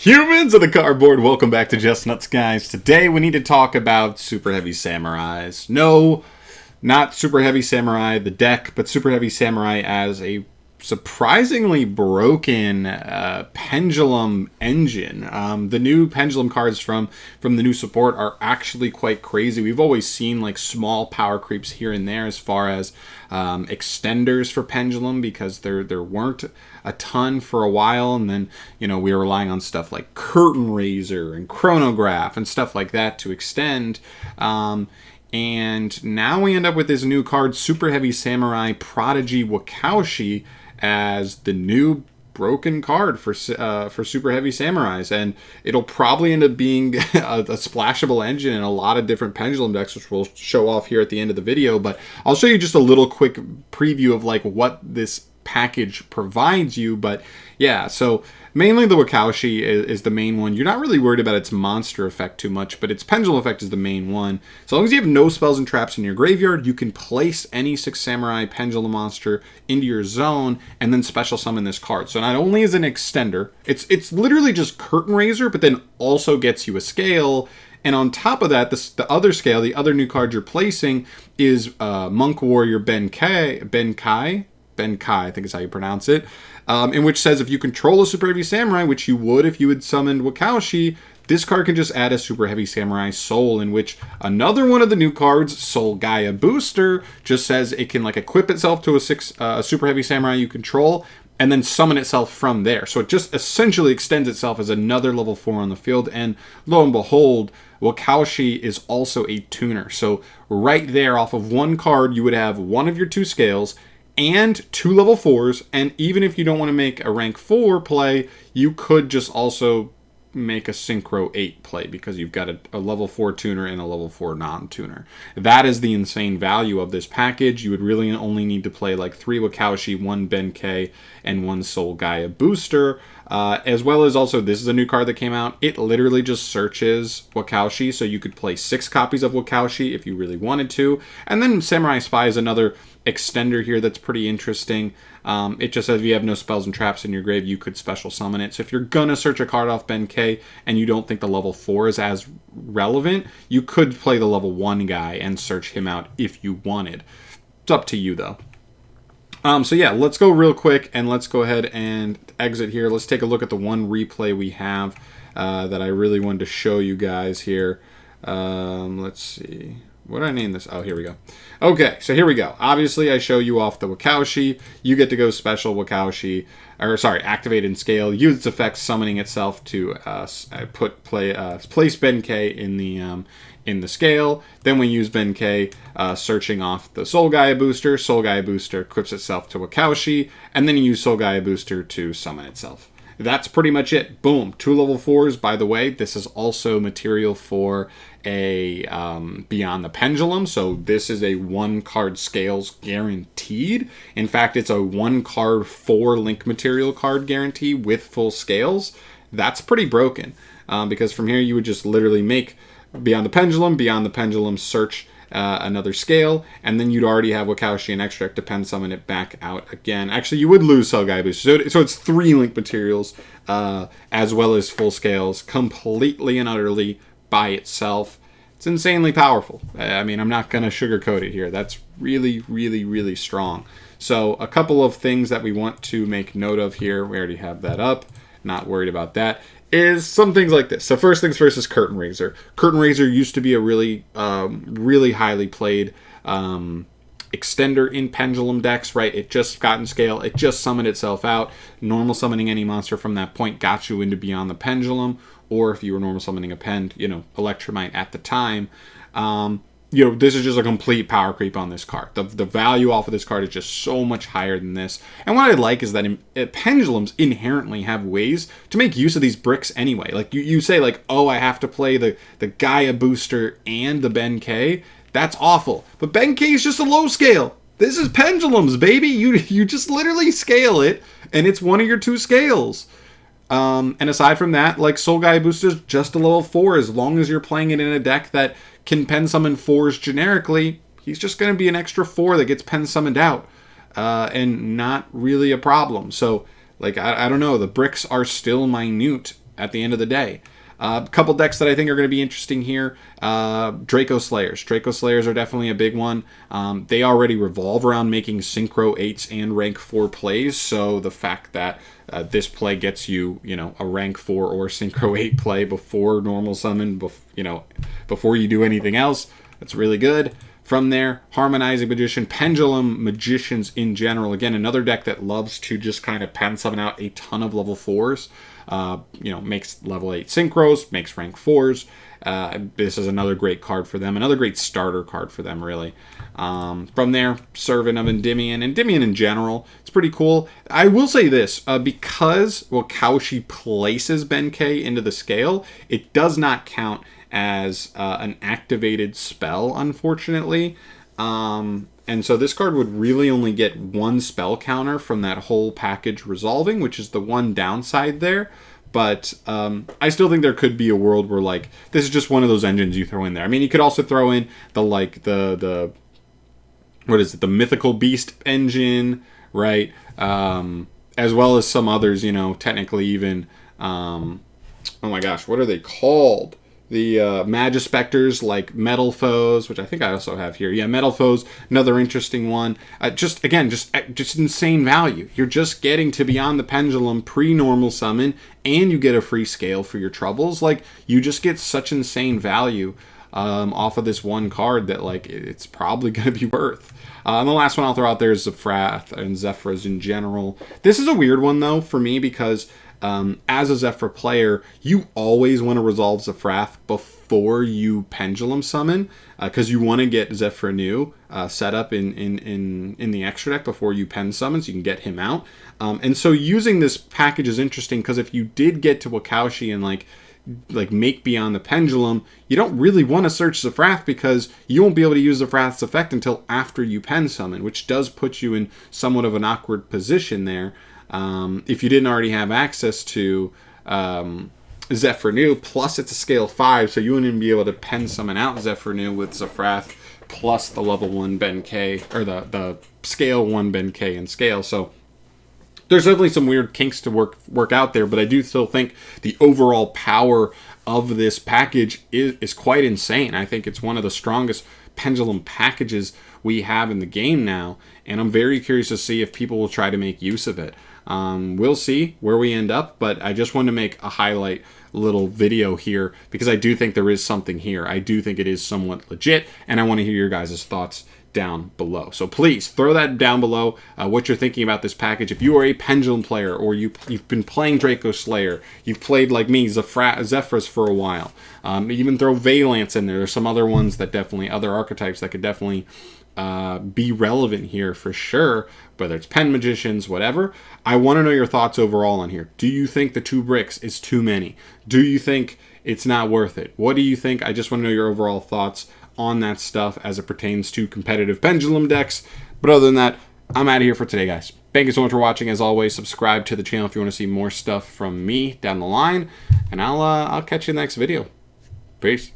Humans of the cardboard, welcome back to Just Nuts, guys. Today we need to talk about Super Heavy Samurais. No, not Super Heavy Samurai, the deck, but Super Heavy Samurai as a surprisingly broken pendulum engine. The new pendulum cards from the new support are actually quite crazy. We've always seen like small power creeps here and there as far as extenders for pendulum, because there weren't a ton for a while, and then we were relying on stuff like curtain raiser and chronograph and stuff like that to extend. And now we end up with this new card, Super Heavy Samurai Prodigy Wakaushi, as the new broken card for Super Heavy Samurais, and it'll probably end up being a splashable engine in a lot of different pendulum decks, which we'll show off here at the end of the video. But I'll show you just a little quick preview of like what this package provides you. But yeah, so mainly the Wakaushi is the main one. You're not really worried about its monster effect too much, but its pendulum effect is the main one. So long as you have no spells and traps in your graveyard, you can place any 6 Samurai pendulum monster into your zone and then special summon this card. So not only is it an extender, it's literally just Curtain Raiser, but then also gets you a scale. And on top of that, the other scale, the other new card you're placing is Monk Warrior Benkai, I think is how you pronounce it, in which says if you control a Super Heavy Samurai, which you would if you had summoned Wakaushi, this card can just add a Super Heavy Samurai Soul, in which another one of the new cards, Soul Gaia Booster, just says it can like equip itself to a Super Heavy Samurai you control, and then summon itself from there. So it just essentially extends itself as another level 4 on the field, and lo and behold, Wakaushi is also a tuner. So right there, off of one card, you would have one of your 2 scales, and 2 level 4s, and even if you don't want to make a rank 4 play, you could just also make a Synchro 8 play, because you've got a level 4 tuner and a level 4 non-tuner. That is the insane value of this package. You would really only need to play like 3 Wakaushi, 1 Benkei, and 1 Soul Gaia Booster. As well as also, this is a new card that came out. It literally just searches Wakaushi, so you could play 6 copies of Wakaushi if you really wanted to. And then Samurai Spy is another extender here that's pretty interesting. It just says if you have no spells and traps in your grave, you could special summon it. So if you're gonna search a card off Benkei and you don't think the level 4 is as relevant, you could play the level 1 guy and search him out if you wanted. It's up to you though. So yeah, let's go real quick and let's go ahead and exit here. Let's take a look at the one replay we have that I really wanted to show you guys here. Let's see. What did I name this? Oh, here we go. Okay, so here we go. Obviously, I show you off the Wakaushi. You get to go special Wakaushi, or sorry, activate and scale. Use its effect, summoning itself to place Benkei in the scale. Then we use Benkei, searching off the Soul Gaia Booster. Soul Gaia Booster equips itself to Wakaushi, and then you use Soul Gaia Booster to summon itself. That's pretty much it. Boom. 2 level 4s, by the way. This is also material for a Beyond the Pendulum. So this is a 1 card scales guaranteed. In fact, it's a 1 card 4 link material card guarantee with full scales. That's pretty broken, because from here you would just literally make Beyond the Pendulum, search another scale, and then you'd already have Wakaushi and Extract to pen summon it back out again. Actually, you would lose Soul Gaia Booster. So it's 3 link materials as well as full scales, completely and utterly by itself. It's insanely powerful. I mean, I'm not going to sugarcoat it here. That's really, really, really strong. So a couple of things that we want to make note of here. We already have that up. Not worried about that. Is some things like this. So first things first is Curtain Raiser. Curtain Raiser used to be a really, really highly played extender in pendulum decks, right? It just got in scale. It just summoned itself out. Normal summoning any monster from that point got you into Beyond the Pendulum, or if you were normal summoning a Electromite at the time. This is just a complete power creep on this card. The value off of this card is just so much higher than this. And what I like is that pendulums inherently have ways to make use of these bricks anyway. Like you say like, oh, I have to play the Gaia Booster and the Benkei. That's awful. But Benkei is just a low scale. This is pendulums, baby. You just literally scale it, and it's one of your 2 scales. And aside from that, like Soul Gaia Booster is just a level 4, as long as you're playing it in a deck that can pen summon 4s generically. He's just going to be an extra 4 that gets pen summoned out, and not really a problem. So, like, I don't know. The bricks are still minute at the end of the day. A couple decks that I think are going to be interesting here. Draco Slayers. Draco Slayers are definitely a big one. They already revolve around making Synchro 8s and rank 4 plays. So the fact that this play gets you, a rank 4 or Synchro 8 play before normal summon, before you do anything else, that's really good. From there, Harmonizing Magician, Pendulum Magicians in general. Again, another deck that loves to just kind of pen summon out a ton of level 4s. Makes level 8 synchros, makes rank 4s. This is another great card for them. Another great starter card for them, really. From there, Servant of Endymion. Endymion in general, it's pretty cool. I will say this, because Wakaushi places Benkei into the scale, it does not count as an activated spell, unfortunately. And so this card would really only get one spell counter from that whole package resolving, which is the one downside there. But I still think there could be a world where, like, this is just one of those engines you throw in there. I mean, you could also throw in the what is it, the Mythical Beast engine, right? As well as some others, technically even, oh my gosh, what are they called? The Magispectors, like Metal Foes, which I think I also have here. Yeah, Metal Foes, another interesting one. Just insane value. You're just getting to Beyond the Pendulum pre-normal summon, and you get a free scale for your troubles. Like, you just get such insane value off of this one card that, like, it's probably going to be worth. And the last one I'll throw out there is Zefrath and Zephyrs in general. This is a weird one, though, for me, because as a Zephyr player, you always want to resolve Zefrath before you Pendulum summon, because you want to get Zephyr New set up in the extra deck before you pen summon, so you can get him out. And so using this package is interesting, because if you did get to Wakaushi and like make Beyond the Pendulum, you don't really want to search Zefrath, because you won't be able to use Zefrath's effect until after you pen summon, which does put you in somewhat of an awkward position there. If you didn't already have access to Zephyr New, plus it's a scale 5, so you wouldn't even be able to pen summon out Zephyr New with Zefrath, plus the level 1 Benkei, or the scale 1 Benkei in scale. So there's definitely some weird kinks to work out there, but I do still think the overall power of this package is quite insane. I think it's one of the strongest Pendulum packages we have in the game now, and I'm very curious to see if people will try to make use of it. We'll see where we end up, but I just wanted to make a highlight little video here, because I do think there is something here. I do think it is somewhat legit, and I want to hear your guys' thoughts down below. So please throw that down below, what you're thinking about this package. If you are a Pendulum player, or you've been playing Draco Slayer, you've played like me Zephyrs for a while, even throw Valance in there. There's some other ones that definitely, other archetypes that could definitely be relevant here for sure, whether it's Pen Magicians, whatever. I want to know your thoughts overall on here. Do you think the 2 bricks is too many? Do you think it's not worth it? What do you think? I just want to know your overall thoughts on that stuff as it pertains to competitive Pendulum decks. But other than that, I'm out of here for today, guys. Thank you so much for watching. As always, subscribe to the channel if you want to see more stuff from me down the line, and I'll catch you in the next video. Peace.